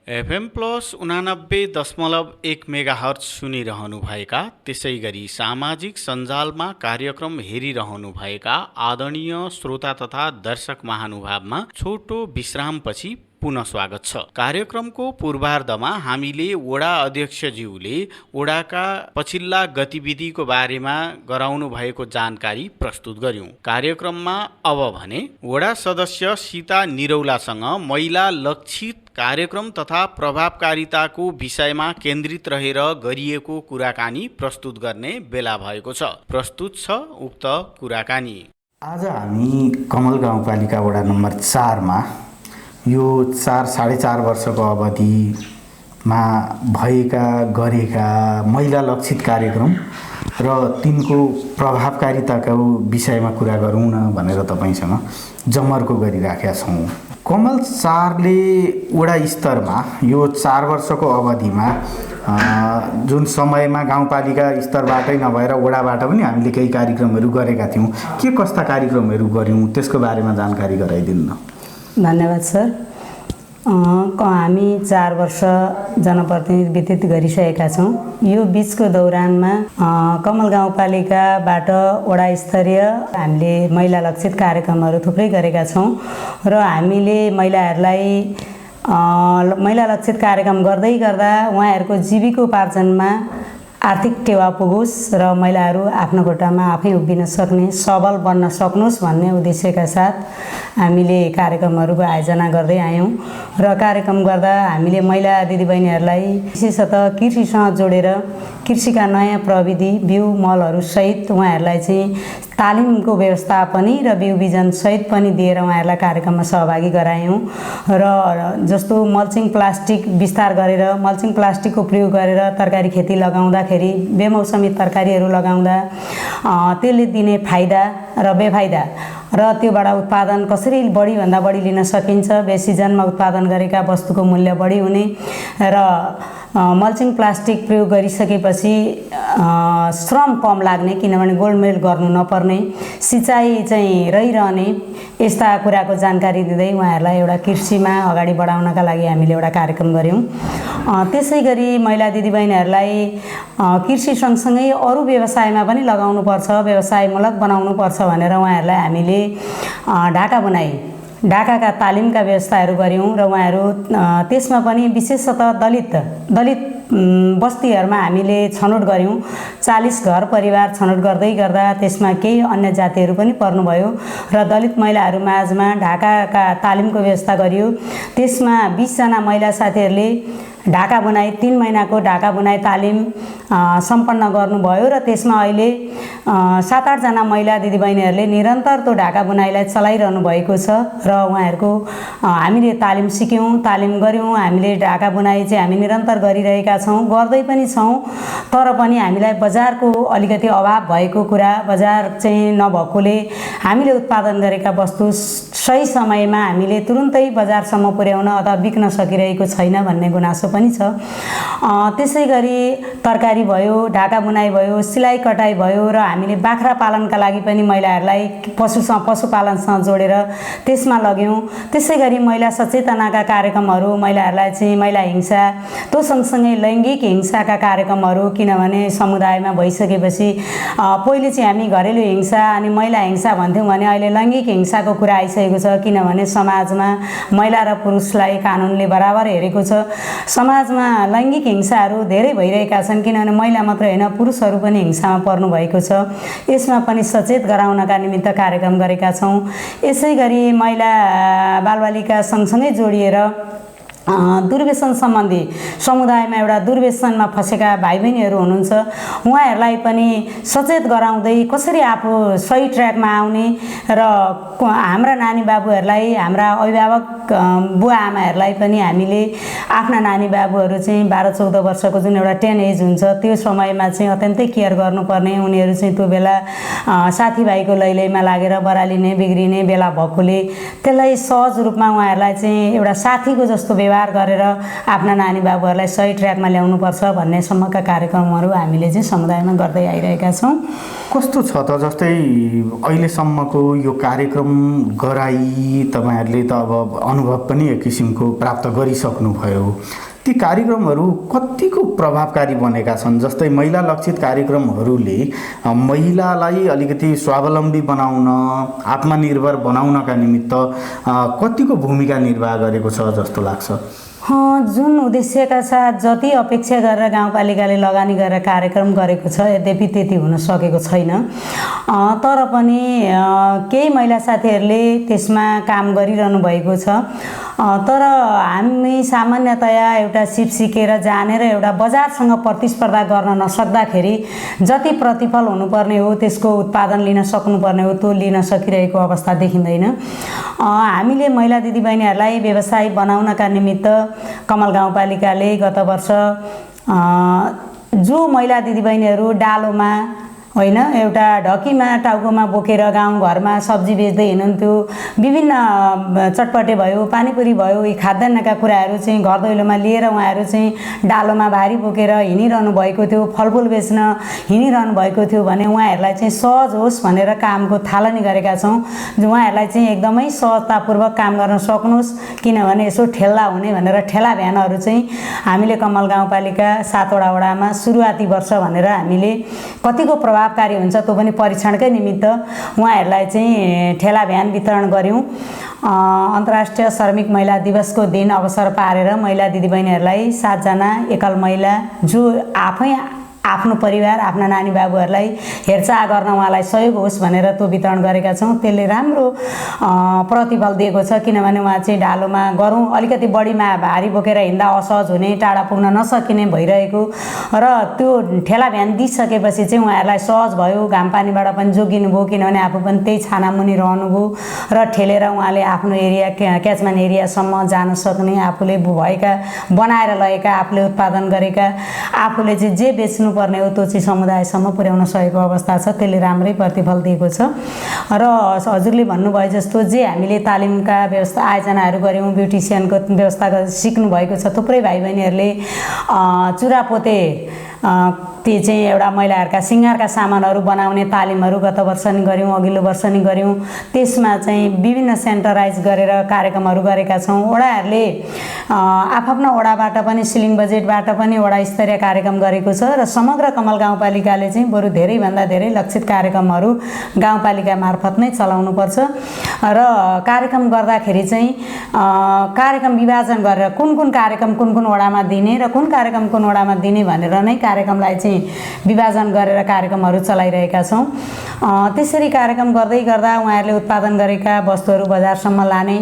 FM प्लस 89.1 मेगाहर्ज सुनिरहनुभएका, त्यसै गरी सामाजिक सञ्जालमा कार्यक्रम हेरिरहनुभएका आदरणीय श्रोता तथा दर्शक महानुभावमा छोटो विश्रामपछि पुनः स्वागत छ। कार्यक्रमको पूर्वार्धमा हामीले वडा अध्यक्षज्यूले वडाका पछिल्ला गतिविधिको बारेमा गराउनु भएको जानकारी प्रस्तुत गर्यौं। कार्यक्रममा अब भने वडा सदस्य सीता निरौलासँग महिला लक्षित कार्यक्रम तथा प्रभावकारिताको विषयमा केन्द्रित रहेर गरिएको कुराकानी प्रस्तुत गर्ने बेला भएको छ। प्रस्तुत छ उक्त कुराकानी। आज हामी कमल गाउँपालिका वडा नम्बर 4 मा यो 4-4.5 वर्षको अवधिमा भएका गरेका महिला लक्षित कार्यक्रम र तिनको प्रभावकारिताको विषयमा कुरा गरौँ न भनेर तपाईसँग जमर्को गरिराखेका छौँ। कमल 4ले वडा स्तरमा यो 4 वर्षको अवधिमा जुन समयमा गाउँपालिका स्तरबाटै नभएर वडाबाट पनि हामीले केही कार्यक्रमहरू गरेका थियौँ। के कस्ता कार्यक्रमहरू गऱ्यौँ त्यसको बारेमा जानकारी गराइदिनु न। धन्यवाद सर। हामी 4 वर्ष जनप्रतिनिधि व्यतीत गरिसकेका छौँ। यो बिचको दौरानमा कमल गाउँपालिकाबाट वडा स्तरीय हामीले महिला लक्षित कार्यक्रमहरू थुप्रै गरेका छौँ र हामीले महिलाहरूलाई महिला लक्षित कार्यक्रम गर्दै गर्दा उहाँहरूको जीविकोपार्जनमा आर्थिक टेवा पुगोस् र महिलाहरू आफ्नो खुट्टामा आफै उभिन सक्ने, सबल बन्न सक्नुहोस् भन्ने उद्देश्यका साथ हामीले कार्यक्रमहरूको आयोजना गर्दै आयौँ र कार्यक्रम गर्दा हामीले महिला दिदीबहिनीहरूलाई विशेषतः कृषिसँग जोडेर कृषिका नयाँ प्रविधि बिउ मलहरू सहित उहाँहरूलाई चाहिँ तालिमको व्यवस्थापन र बिउ बिजन सहित पनि दिएर उहाँहरूलाई कार्यक्रममा सहभागी गरायौँ र जस्तो मल्चिङ प्लास्टिक विस्तार गरेर मल्चिङ प्लास्टिकको प्रयोग गरेर तरकारी खेती लगाउँदाखेरि बेमौसमी तरकारीहरू लगाउँदा त्यसले दिने फाइदा र बेफाइदा र त्योबाट उत्पादन कसरी बढीभन्दा बढी लिन सकिन्छ, बेसिजनमा उत्पादन गरेका वस्तुको मूल्य बढी हुने र मल्चिङ प्लास्टिक प्रयोग गरिसकेपछि श्रम कम लाग्ने, किनभने गोलमेल गर्नु नपर्ने, सिँचाइ चाहिँ रहिरहने, यस्ता कुराको जानकारी दिँदै उहाँहरूलाई एउटा कृषिमा अगाडि बढाउनका लागि हामीले एउटा कार्यक्रम गऱ्यौँ। त्यसै गरी महिला दिदीबहिनीहरूलाई कृषि सँगसँगै अरू व्यवसायमा पनि लगाउनुपर्छ, व्यवसायमूलक बनाउनुपर्छ भनेर उहाँहरूलाई हामीले ढाकाका तालिमका व्यवस्थाहरू गऱ्यौँ र उहाँहरू त्यसमा पनि विशेषतः दलित बस्तीहरूमा हामीले छनौट गऱ्यौँ। 40 घर परिवार छनौट गर्दै गर्दा त्यसमा केही अन्य जातिहरू पनि पर्नुभयो र दलित महिलाहरू माझमा ढाकाका तालिमको व्यवस्था गरियो। त्यसमा 20 जना महिला साथीहरूले ढाका बुनाई 3 महिनाको ढाका बुनाई तालिम सम्पन्न गर्नुभयो र त्यसमा अहिले 7-8 जना महिला दिदीबहिनीहरूले निरन्तर त्यो ढाका बुनाईलाई चलाइरहनु भएको छ र उहाँहरूको हामीले तालिम सिक्यौँ, तालिम गऱ्यौँ। हामीले ढाका बुनाई चाहिँ हामी निरन्तर गरिरहेका छौँ, गर्दै पनि छौँ। तर पनि हामीलाई बजारको अलिकति अभाव भएको कुरा, बजार चाहिँ नभएकोले हामीले उत्पादन गरेका वस्तु सही समयमा हामीले तुरुन्तै बजारसम्म पुर्याउन अथवा बिक्न सकिरहेको छैन भन्ने गुनासो पनि छ। त्यसै गरी तरकारी भयो, ढाका बुनाई भयो, सिलाइ कटाई भयो र हामीले बाख्रा पालनका लागि पनि महिलाहरूलाई पशुपालनसँग जोडेर त्यसमा लग्यौँ। त्यसै गरी महिला सचेतनाका कार्यक्रमहरू, महिलाहरूलाई चाहिँ महिला हिंसा, त्यो सँगसँगै लैङ्गिक हिंसाका कार्यक्रमहरू, किनभने समुदायमा भइसकेपछि पहिले चाहिँ हामी घरेलु हिंसा अनि महिला हिंसा भन्थ्यौँ भने अहिले लैङ्गिक हिंसाको कुरा आइसकेको छ, किनभने समाजमा महिला र पुरुषलाई कानुनले बराबर हेरेको छ। समाजमा लैङ्गिक हिंसाहरू धेरै भइरहेका छन्, किनभने महिला मात्र होइन पुरुषहरू पनि हिंसामा पर्नु भएको छ। यसमा पनि सचेत गराउनका निमित्त कार्यक्रम गरेका छौँ। यसै गरी महिला बालबालिका सँगसँगै जोडिएर दुर्व्यसन सम्बन्धी समुदायमा एउटा दुर्व्यसनमा फँसेका भाइ बहिनीहरू हुनुहुन्छ, उहाँहरूलाई पनि सचेत गराउँदै कसरी आफू सही ट्र्याकमा आउने र हाम्रा नानी बाबुहरूलाई, हाम्रा अभिभावक बुवा आमाहरूलाई पनि हामीले आफ्ना नानी बाबुहरू चाहिँ 12-14 वर्षको जुन एउटा 10 एज हुन्छ त्यो समयमा चाहिँ अत्यन्तै केयर गर्नुपर्ने, उनीहरू चाहिँ त्यो बेला साथीभाइको लैलैमा लागेर बरालिने बिग्रिने बेला भएकोले त्यसलाई सहज रूपमा उहाँहरूलाई चाहिँ एउटा साथीको जस्तो व्यवहार गरेर आफ्ना नानी बाबुहरूलाई सही ट्र्याकमा ल्याउनुपर्छ भन्नेसम्मका कार्यक्रमहरू हामीले चाहिँ समुदायमा गर्दै आइरहेका छौँ। कस्तो छ त, जस्तै अहिलेसम्मको यो कार्यक्रम गराई तपाईँहरूले त अब अनुभव पनि एक किसिमको प्राप्त गरिसक्नुभयो, ती कार्यक्रमहरू कतिको प्रभावकारी बनेका छन्? जस्तै महिला लक्षित कार्यक्रमहरूले महिलालाई अलिकति स्वावलम्बी बनाउन, आत्मनिर्भर बनाउनका निमित्त कतिको भूमिका निर्वाह गरेको छ जस्तो लाग्छ? जुन उद्देश्यका साथ जति अपेक्षा गरेर गाउँपालिकाले लगानी गरेर कार्यक्रम गरेको छ यद्यपि त्यति हुन सकेको छैन, तर पनि केही महिला साथीहरूले त्यसमा काम गरिरहनु भएको छ। तर हामी सामान्यतया एउटा सिप सिकेर जानेर एउटा बजारसँग प्रतिस्पर्धा गर्न नसक्दाखेरि जति प्रतिफल हुनुपर्ने हो त्यसको उत्पादन लिन सक्नुपर्ने हो त्यो लिन सकिरहेको अवस्था देखिँदैन। हामीले महिला दिदीबहिनीहरूलाई व्यवसाय बनाउनका निमित्त कमल गाउँपालिकाले गत वर्ष जो महिला दिदीबहिनीहरू डालोमा होइन एउटा ढकीमा टाउकोमा बोकेर गाउँघरमा सब्जी बेच्दै हिँड्नुहुन्थ्यो, विभिन्न चटपटे भयो, पानीपुरी भयो, यी खाद्यान्नका कुराहरू चाहिँ घर दैलोमा लिएर उहाँहरू चाहिँ डालोमा भारी बोकेर हिँडिरहनु भएको थियो, फलफुल बेच्न हिँडिरहनु भएको थियो भने उहाँहरूलाई चाहिँ सहज होस् भनेर कामको थालनी गरेका छौँ। उहाँहरूलाई चाहिँ एकदमै सहजतापूर्वक काम गर्न सक्नुहोस्, किनभने यसो ठेल्ला हुने भनेर ठेला भ्यानहरू चाहिँ हामीले कमल गाउँपालिका 7 वटा वडामा सुरुवाती वर्ष भनेर हामीले कतिको प्रभावकारी हुन्छ त्यो पनि परीक्षणकै निमित्त उहाँहरूलाई चाहिँ ठेला भ्यान वितरण गऱ्यौँ। अन्तर्राष्ट्रिय श्रमिक महिला दिवसको दिन अवसर पारेर महिला दिदीबहिनीहरूलाई 7 जना एकल महिला जो आफै आफ्नो परिवार आफ्ना नानी बाबुहरूलाई हेरचाह गर्न उहाँलाई सहयोग होस् भनेर त्यो वितरण गरेका छौँ। त्यसले राम्रो प्रतिफल दिएको छ, किनभने उहाँ चाहिँ डालोमा गरौँ अलिकति बढीमा भारी बोकेर हिँड्दा असहज हुने, टाढा पुग्न नसकिने भइरहेको र त्यो ठेला भ्यान दिइसकेपछि चाहिँ उहाँहरूलाई सहज भयो, घामपानीबाट पनि जोगिनु भयो, किनभने आफू पनि त्यही छानामुनि रहनुभयो र ठेलेर उहाँले आफ्नो एरिया क्याचमेन्ट एरियासम्म जान सक्ने, आफूले भएका बनाएर लगेका, आफूले उत्पादन गरेका, आफूले चाहिँ जे बेच्नु पर्ने हो त्यो चाहिँ समुदायसम्म पुर्याउन सकेको अवस्था छ। त्यसले राम्रै प्रतिफल दिएको छ। र हजुरले भन्नुभयो जस्तो जे हामीले तालिमका व्यवस्था आयोजनाहरू गऱ्यौँ, ब्युटिसियनको व्यवस्था सिक्नु भएको छ, थुप्रै भाइ बहिनीहरूले चुरापोते ती चाहिँ एउटा महिलाहरूका सिँगारका सामानहरू बनाउने तालिमहरू गत वर्ष नि गऱ्यौँ, अघिल्लो वर्ष नि गऱ्यौँ। त्यसमा चाहिँ विभिन्न सेन्टराइज गरेर कार्यक्रमहरू गरेका छौँ। वडाहरूले आफ्ना वडाबाट पनि सिलिङ बजेटबाट पनि वडा स्तरीय कार्यक्रम गरेको छ र समग्र कमल गाउँपालिकाले चाहिँ बरु धेरैभन्दा धेरै लक्षित कार्यक्रमहरू गाउँपालिका मार्फत नै चलाउनुपर्छ र कार्यक्रम गर्दाखेरि चाहिँ कार्यक्रम विभाजन गरेर कुन कुन कार्यक्रम कुन कुन वडामा दिने र कुन कार्यक्रम कुन वडामा दिने भनेर नै कार्यक्रमलाई चाहिँ विभाजन गरेर कार्यक्रमहरू चलाइरहेका छौँ। त्यसरी कार्यक्रम गर्दै गर्दा उहाँहरूले उत्पादन गरेका वस्तुहरू बजारसम्म लाने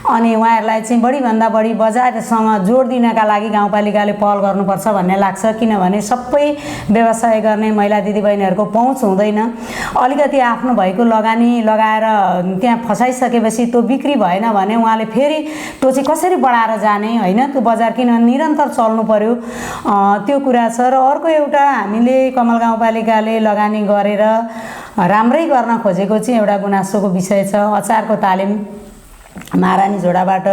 अनि उहाँहरूलाई चाहिँ बढीभन्दा बढी बजारसँग जोड दिनका लागि गाउँपालिकाले पहल गर्नुपर्छ भन्ने लाग्छ, किनभने सबै व्यवसाय गर्ने महिला दिदीबहिनीहरूको पहुँच हुँदैन। अलिकति आफ्नो भएको लगानी लगाएर त्यहाँ फसाइसकेपछि त्यो बिक्री भएन भने उहाँले फेरि त्यो चाहिँ कसरी बढाएर जाने, होइन त्यो बजार किनभने निरन्तर चल्नु पर्यो, त्यो कुरा छ। र अर्को एउटा हामीले कमल गाउँपालिकाले लगानी गरेर राम्रै गर्न खोजेको चाहिँ एउटा गुनासोको विषय छ। अचारको तालिम महारानी झोडाबाट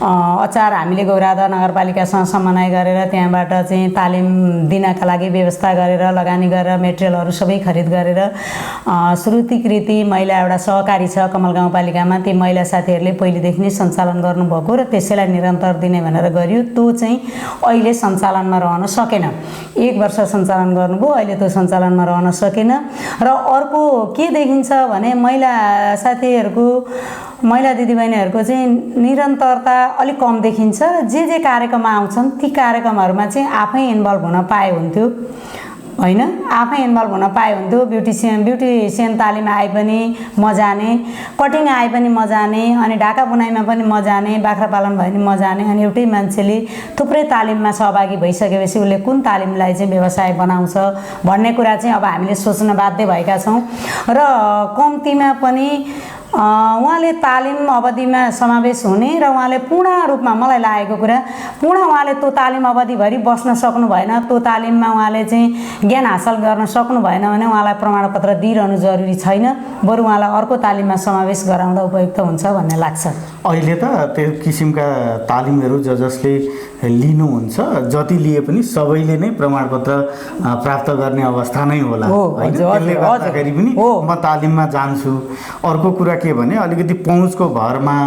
अचार हामीले गौराधा नगरपालिकासँग समन्वय गरेर त्यहाँबाट चाहिँ तालिम दिनका लागि व्यवस्था गरेर लगानी गरेर मेटेरियलहरू सबै खरिद गरेर श्रुति कृति महिला एउटा सहकारी छ कमल गाउँपालिकामा, ती महिला साथीहरूले पहिलेदेखि नै सञ्चालन गर्नुभएको र त्यसैलाई निरन्तर दिने भनेर गरियो। त्यो चाहिँ अहिले सञ्चालनमा रहन सकेन, 1 वर्ष सञ्चालन गर्नुभयो, अहिले त्यो सञ्चालनमा रहन सकेन। र अर्को के देखिन्छ भने महिला दिदीबहिनीहरूको चाहिँ निरन्तरता अलिक कम देखिन्छ। जे कार्यक्रममा आउँछन् ती कार्यक्रमहरूमा चाहिँ आफै इन्भल्भ हुन पाए हुन्थ्यो। होइन आफै इन्भल्भ हुन पाए हुन्थ्यो। ब्युटिसियन तालिम आए पनि म जाने, कटिङ आए पनि म जाने, अनि ढाका बुनाइमा पनि म जाने, बाख्रा पालन भयो भने म जाने। अनि एउटै मान्छेले थुप्रै तालिममा सहभागी भइसकेपछि उसले कुन तालिमलाई चाहिँ व्यवसाय बनाउँछ भन्ने कुरा चाहिँ अब हामीले सोच्न बाध्य भएका छौँ। र कम्तीमा पनि उहाँले तालिम अवधिमा समावेश हुने र उहाँले पूर्ण रूपमा, मलाई लागेको कुरा पूर्ण उहाँले त्यो तालिम अवधिभरि बस्न सक्नु भएन, त्यो तालिममा उहाँले चाहिँ ज्ञान हासिल गर्न सक्नु भएन भने उहाँलाई प्रमाणपत्र दिइरहनु जरुरी छैन, बरु उहाँलाई अर्को तालिममा समावेश गराउँदा उपयुक्त हुन्छ भन्ने लाग्छ। अहिले त त्यो किसिमका तालिमहरू जसले लिनुहुन्छ, जति लिए पनि सबैले नै प्रमाणपत्र प्राप्त गर्ने अवस्था नै होला होइन। त्यसले गर्दाखेरि पनि म तालिममा जान्छु। अर्को कुरा के भने अलिकति पहुँचको भरमा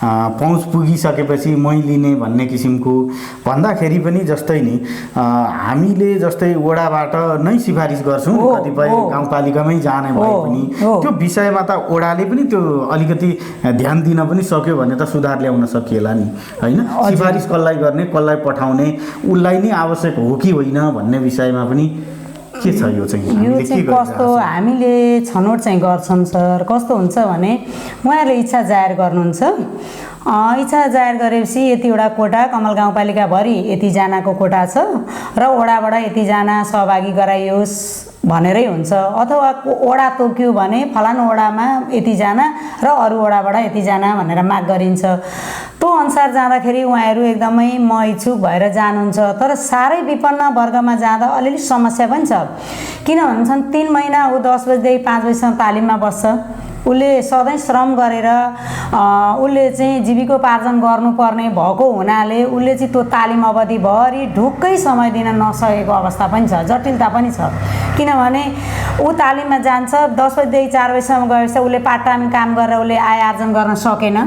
पहुँच पुगिसकेपछि मै लिने भन्ने किसिमको भन्दाखेरि पनि जस्तै नि हामीले जस्तै वडाबाट नै सिफारिस गर्छौँ कतिपय गाउँपालिकामै जाने भए पनि त्यो विषयमा त वडाले पनि त्यो अलिकति ध्यान दिन पनि सक्यो भने त सुधार ल्याउन सकिएला नि होइन। सिफारिस कसलाई गर्ने, कसलाई पठाउने, उसलाई नै आवश्यक हो कि होइन भन्ने विषयमा पनि के छ यो चाहिँ कस्तो हामीले छनौट चाहिँ गर्छौँ सर। कस्तो हुन्छ भने उहाँहरूले इच्छा जाहेर गर्नुहुन्छ, इच्छा जाहेर गरेपछि यतिवटा कोटा कमल गाउँपालिकाभरि यतिजनाको कोटा छ र वडाबाट यतिजना सहभागी गराइयोस् भनेरै हुन्छ। अथवा वडा तोक्यो भने फलानु वडामा यतिजना र अरू वडाबाट यतिजना भनेर माग गरिन्छ। त्यो अनुसार जाँदाखेरि उहाँहरू एकदमै म इच्छुक भएर जानुहुन्छ। तर साह्रै विपन्न वर्गमा जाँदा अलिअलि समस्या पनि छ। किन भन्छन् 3 महिना ऊ 10 बजेदेखि 5 बजीसम्म तालिममा बस्छ, उसले सधैँ श्रम गरेर उसले चाहिँ जीविकोपार्जन गर्नुपर्ने भएको हुनाले उसले चाहिँ त्यो तालिम अवधिभरि ढुक्कै समय दिन नसकेको अवस्था पनि छ, जटिलता पनि छ। किनभने ऊ तालिममा जान्छ 10 बजेदेखि 4 बजीसम्म गएपछि उसले पार्ट टाइम काम गरेर उसले आय आर्जन गर्न सकेन,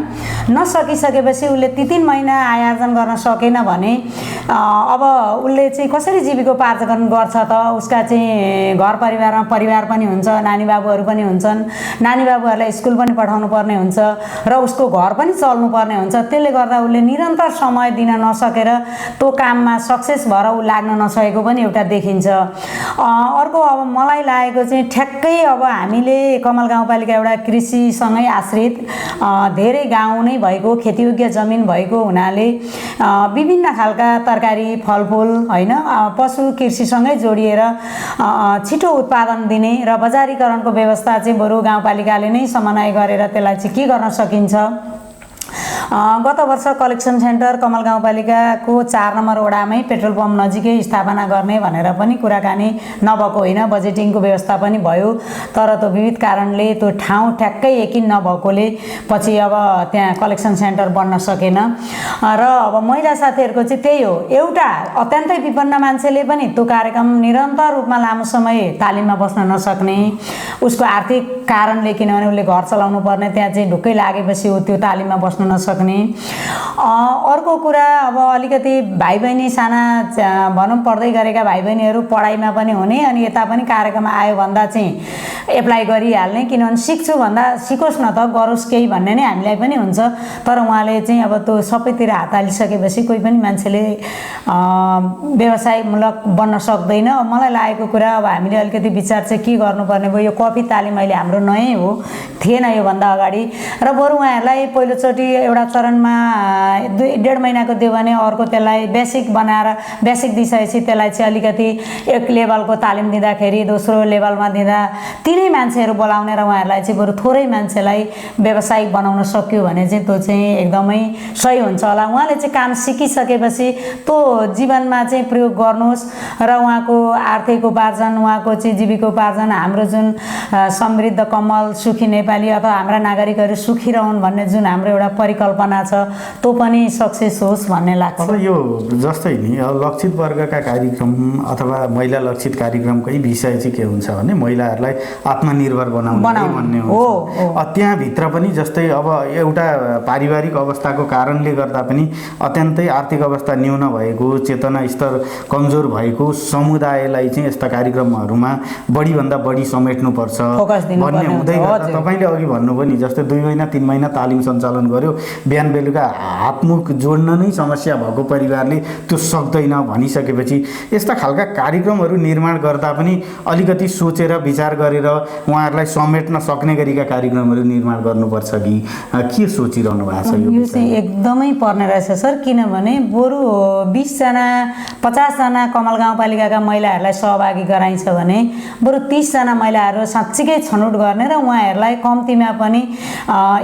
नसकिसकेपछि उसले 3 महिना आय आर्जन गर्न सकेन भने अब उसले चाहिँ कसरी जीविकोपार्जन गर्छ त? उसका चाहिँ घर परिवारमा परिवार पनि हुन्छ, नानी बाबुहरू पनि हुन्छन्, नानी बाबुहरूलाई स्कुल पनि पठाउनु पर्ने हुन्छ र उसको घर पनि चल्नु पर्ने हुन्छ। त्यसले गर्दा उसले निरन्तर समय दिन नसकेर त्यो काममा सक्सेस भएर ऊ लाग्न नसकेको पनि एउटा देखिन्छ। अर्को अब मलाई लागेको चाहिँ ठ्याक्कै अब हामीले कमल गाउँपालिका एउटा कृषिसँगै आश्रित धेरै गाउँ नै भएको, खेतीयोग्य जमिन भएको हुनाले विभिन्न खालका तरकारी फलफुल होइन पशु कृषिसँगै जोडिएर छिटो उत्पादन दिने र बजारीकरणको व्यवस्था चाहिँ बरु गाउँपालिकाले नै समन्वय गरेर त्यसलाई चाहिँ के गर्न सकिन्छ। गत वर्ष कलेक्सन सेन्टर कमल गाउँपालिकाको 4 नम्बर वडामै पेट्रोल पम्प नजिकै स्थापना गर्ने भनेर पनि कुराकानी नभएको होइन, बजेटिङको व्यवस्था पनि भयो। तर त्यो विविध कारणले त्यो ठाउँ ठ्याक्कै एकिन नभएकोले पछि अब त्यहाँ कलेक्सन सेन्टर बन्न सकेन। र अब महिला साथीहरूको चाहिँ त्यही हो, एउटा अत्यन्तै विपन्न मान्छेले पनि त्यो कार्यक्रम निरन्तर रूपमा लामो समय तालिममा बस्न नसक्ने, उसको आर्थिक कारणले, किनभने उसले घर चलाउनु पर्ने, त्यहाँ चाहिँ ढुक्कै लागेपछि ऊ त्यो तालिममा बस्न नसक्ने। अर्को कुरा अब अलिकति भाइ बहिनी साना भनौँ पढ्दै गरेका भाइ बहिनीहरू पढाइमा पनि हुने अनि यता पनि कार्यक्रम आयो भन्दा चाहिँ एप्लाई गरिहाल्ने, किनभने सिक्छु भन्दा सिकोस् न त, गरोस् केही भन्ने नै हामीलाई पनि हुन्छ। तर उहाँले चाहिँ अब त्यो सबैतिर हात हालिसकेपछि कोही पनि मान्छेले व्यवसायमूलक बन्न सक्दैन। मलाई लागेको कुरा अब हामीले अलिकति विचार चाहिँ के गर्नुपर्ने भयो, यो कफी तालिम अहिले हाम्रो नयाँ हो, थिएन योभन्दा अगाडि, र बरु उहाँहरूलाई पहिलोचोटि एउटा चरणमा 1.5 महिनाको दियो भने अर्को त्यसलाई बेसिक बनाएर बेसिक दिइसकेपछि त्यसलाई चाहिँ अलिकति एक लेभलको तालिम दिँदाखेरि दोस्रो लेभलमा दिँदा तिनै मान्छेहरू बोलाउने र उहाँहरूलाई चाहिँ बरु थोरै मान्छेलाई व्यवसायिक बनाउन सक्यो भने चाहिँ त्यो चाहिँ एकदमै सही हुन्छ होला। उहाँले चाहिँ काम सिकिसकेपछि त्यो जीवनमा चाहिँ प्रयोग गर्नुहोस् र उहाँको आर्थिक उपार्जन, उहाँको चाहिँ जीविकोपार्जन, हाम्रो जुन समृद्ध कमल सुखी नेपाली अथवा हाम्रा नागरिकहरू सुखी रहन् भन्ने जुन हाम्रो एउटा परिकल्पना छ त्यो पनि सक्सेस होस् भन्ने लाग्छ। अब यो जस्तै नि लक्षित वर्गका कार्यक्रम अथवा महिला लक्षित कार्यक्रमकै विषय चाहिँ के हुन्छ भने महिलाहरूलाई आत्मनिर्भर बनाउने भन्ने हुन्छ। त्यहाँभित्र पनि जस्तै अब एउटा पारिवारिक अवस्थाको कारणले गर्दा पनि अत्यन्तै आर्थिक अवस्था न्यून भएको, चेतना स्तर कमजोर भएको समुदायलाई चाहिँ यस्ता कार्यक्रमहरूमा बढीभन्दा बढी समेट्नुपर्छ भन्ने हुँदै गर्दा तपाईँले अघि भन्नुभयो नि जस्तै 2 महिना 3 महिना तालिम सञ्चालन गर्यो, बिहान बेलुका हातमुख जोड्न नै समस्या भएको परिवारले त्यो सक्दैन भनिसकेपछि यस्ता खालका कार्यक्रमहरू निर्माण गर्दा पनि अलिकति सोचेर विचार गरेर उहाँहरूलाई समेट्न सक्ने गरीका कार्यक्रमहरू निर्माण गर्नुपर्छ कि के सोचिरहनु भएको छ? यो चाहिँ एकदमै पर्ने रहेछ सर, किनभने बरु 20जना 50जना कमल गाउँपालिकाका महिलाहरूलाई सहभागी गराइन्छ भने बरु 30जना महिलाहरू साँच्चीकै छनौट गर्ने र उहाँहरूलाई कम्तीमा पनि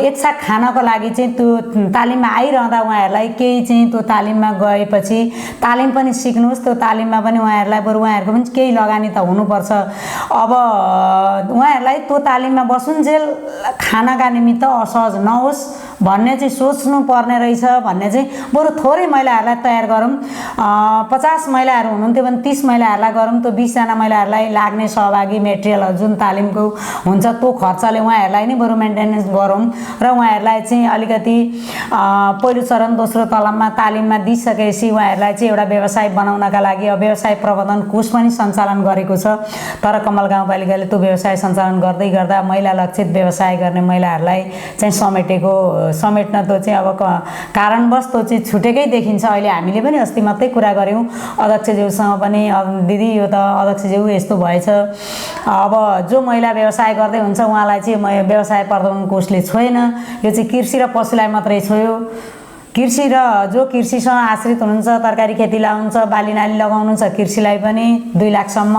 एक साथ खानको लागि चाहिँ त्यो तालिममा आइरहँदा उहाँहरूलाई केही चाहिँ त्यो तालिममा गएपछि तालिम पनि सिक्नुहोस्, त्यो तालिममा पनि उहाँहरूलाई बरु उहाँहरूको पनि केही लगानी त हुनुपर्छ। अब उहाँहरूलाई त्यो तालिममा बसुन्जेल खानाका निमित्त असहज नहोस् भन्ने चाहिँ सोच्नु पर्ने रहेछ भन्ने चाहिँ बरु थोरै महिलाहरूलाई तयार गरौँ। 50 महिलाहरू हुनुहुन्थ्यो भने 30 महिलाहरूलाई गरौँ, त्यो 20जना महिलाहरूलाई लाग्ने सहभागी मेटेरियलहरू जुन तालिमको हुन्छ त्यो खर्चले उहाँहरूलाई नै बरु मेन्टेनेन्स गरौँ र उहाँहरूलाई चाहिँ अलिकति पहिलो चरण दोस्रो तलममा तालिममा दिइसकेपछि उहाँहरूलाई चाहिँ एउटा व्यवसाय बनाउनका लागि व्यवसाय प्रबन्धन कोष पनि सञ्चालन गरेको छ। तर कमल गाउँपालिकाले त्यो व्यवसाय सञ्चालन गर्दै गर्दा महिला लक्षित व्यवसाय गर्ने महिलाहरूलाई चाहिँ समेट्न त्यो चाहिँ अब कारणवश त्यो चाहिँ छुटेकै देखिन्छ। अहिले हामीले पनि अस्ति मात्रै कुरा गऱ्यौँ अध्यक्षज्यूसँग पनि, दिदी यो त अध्यक्षज्यू यस्तो भएछ, अब जो महिला व्यवसाय गर्दै हुन्छ उहाँलाई चाहिँ व्यवसाय प्रबन्धन कोषले छोएन, यो चाहिँ कृषि र पशुलाई मात्रै छोयो। कृषि र जो कृषिसँग आश्रित हुनुहुन्छ, तरकारी खेती लाउनुहुन्छ, बाली नाली लगाउनुहुन्छ, कृषिलाई पनि 2 लाखसम्म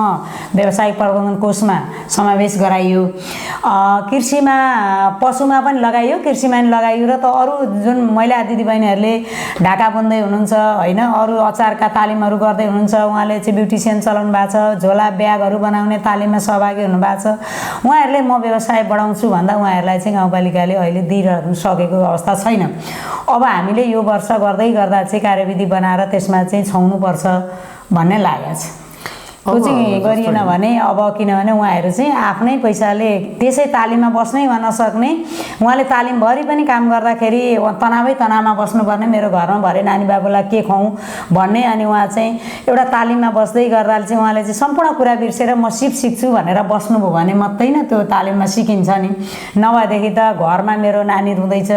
व्यावसायिक प्रबन्धन कोषमा समावेश गराइयो। कृषिमा पशुमा पनि लगाइयो, कृषिमा पनि लगाइयो र त अरू जुन महिला दिदीबहिनीहरूले ढाका बुन्दै हुनुहुन्छ होइन, अरू अचारका तालिमहरू गर्दै हुनुहुन्छ, उहाँले चाहिँ ब्युटिसियन चलाउनु भएको छ, झोला ब्यागहरू बनाउने तालिममा सहभागी हुनुभएको छ, उहाँहरूले म व्यवसाय बढाउँछु भन्दा उहाँहरूलाई चाहिँ गाउँपालिकाले अहिले दिइरहनु सकेको अवस्था छैन। अब हामीले यो वर्ष गर्दै गर्दा चाहिँ कार्यविधि बनाएर त्यसमा चाहिँ छाउनुपर्छ भन्ने लागेको छ। त्यो चाहिँ गरिएन भने अब किनभने उहाँहरू चाहिँ आफ्नै पैसाले त्यसै तालिममा बस्नै वा नसक्ने, उहाँले तालिमभरि पनि काम गर्दाखेरि तनावै तनावमा बस्नुपर्ने, मेरो घरमा भरे नानी बाबुलाई के खुवाउँ भन्ने, अनि उहाँ चाहिँ एउटा तालिममा बस्दै गर्दा चाहिँ उहाँले चाहिँ सम्पूर्ण कुरा बिर्सेर म सिक्छु भनेर बस्नुभयो भने मात्रै न त्यो तालिममा सिकिन्छ नि। नभएदेखि त घरमा मेरो नानी रुँदैछ,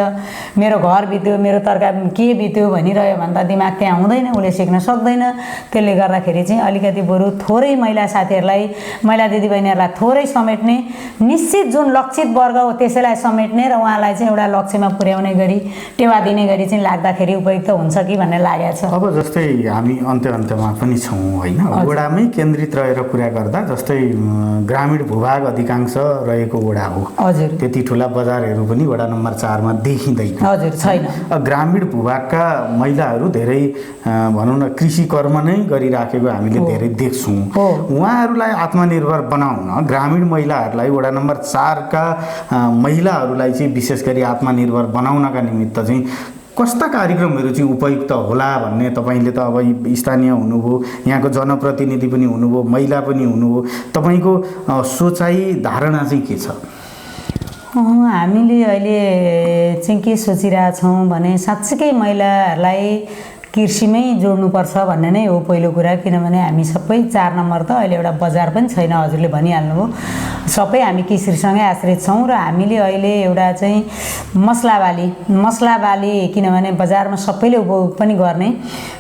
मेरो घर बित्यो, मेरो तरकारी के बित्यो भनिरह्यो भने त दिमाग त्यहाँ हुँदैन, उसले सिक्न सक्दैन। त्यसले गर्दाखेरि चाहिँ अलिकति बरु थोरै महिला साथीहरूलाई, महिला दिदीबहिनीहरूलाई थोरै समेट्ने, निश्चित जुन लक्षित वर्ग हो त्यसैलाई समेट्ने र उहाँलाई चाहिँ एउटा लक्ष्यमा पुर्याउने गरी टेवा दिने गरी चाहिँ लाग्दाखेरि उपयुक्त हुन्छ कि भन्ने लागेको छ। अब जस्तै हामी अन्त्यमा पनि छौँ होइन, वडामै केन्द्रित रहेर कुरा गर्दा जस्तै ग्रामीण भूभाग अधिकांश रहेको वडा हो। हजुर, त्यति ठुला बजारहरू पनि वडा नम्बर 4 मा देखिँदैन। हजुर, छैन। ग्रामीण भूभागका महिलाहरू धेरै भनौँ न कृषि कर्म नै गरिराखेको हामीले धेरै देख्छौँ। उहाँहरूलाई आत्मनिर्भर बनाउन ग्रामीण महिलाहरूलाई वडा नम्बर 4 का महिलाहरूलाई चाहिँ विशेष गरी आत्मनिर्भर बनाउनका निमित्त चाहिँ कस्ता कार्यक्रमहरू चाहिँ उपयुक्त होला भन्ने, तपाईँले त अब स्थानीय हुनुभयो, यहाँको जनप्रतिनिधि पनि हुनुभयो, महिला पनि हुनुभयो, तपाईँको सोचाइ धारणा चाहिँ के छ? हामीले अहिले चाहिँ के सोचिरहेछौँ भने साँच्चीकै महिलाहरूलाई कृषिमै जोड्नुपर्छ भन्ने नै हो पहिलो कुरा। किनभने हामी सबै 4 नम्बर त अहिले एउटा बजार पनि छैन, हजुरले भनिहाल्नुभयो, सबै हामी कृषिसँगै आश्रित छौँ र हामीले अहिले एउटा चाहिँ मसला बाली किनभने बजारमा सबैले उपभोग पनि गर्ने